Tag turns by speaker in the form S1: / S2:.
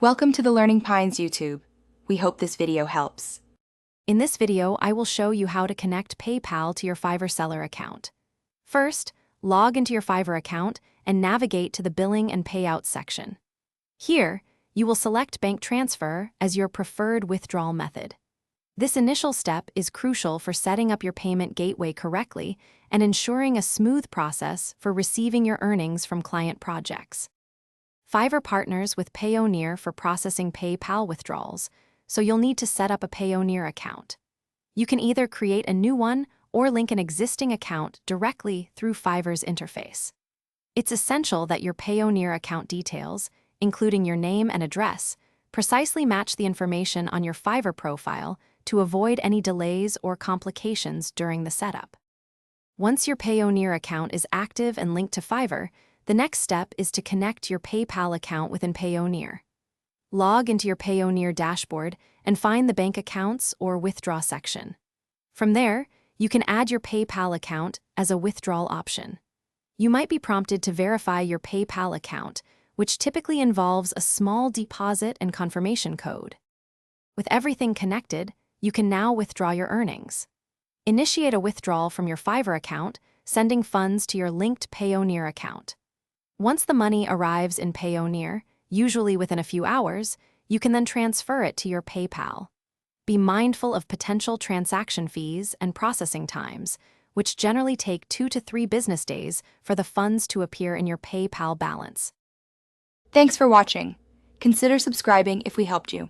S1: Welcome to the Learning Pines YouTube. We hope this video helps.
S2: In this video, I will show you how to connect PayPal to your Fiverr seller account. First, log into your Fiverr account and navigate to the Billing and Payouts section. Here, you will select Bank Transfer as your preferred withdrawal method. This initial step is crucial for setting up your payment gateway correctly and ensuring a smooth process for receiving your earnings from client projects. Fiverr partners with Payoneer for processing PayPal withdrawals, so you'll need to set up a Payoneer account. You can either create a new one or link an existing account directly through Fiverr's interface. It's essential that your Payoneer account details, including your name and address, precisely match the information on your Fiverr profile to avoid any delays or complications during the setup. Once your Payoneer account is active and linked to Fiverr, the next step is to connect your PayPal account within Payoneer. Log into your Payoneer dashboard and find the bank accounts or withdraw section. From there, you can add your PayPal account as a withdrawal option. You might be prompted to verify your PayPal account, which typically involves a small deposit and confirmation code. With everything connected, you can now withdraw your earnings. Initiate a withdrawal from your Fiverr account, sending funds to your linked Payoneer account. Once the money arrives in Payoneer, usually within a few hours, you can then transfer it to your PayPal. Be mindful of potential transaction fees and processing times, which generally take 2 to 3 business days for the funds to appear in your PayPal balance.
S1: Thanks for watching. Consider subscribing if we helped you.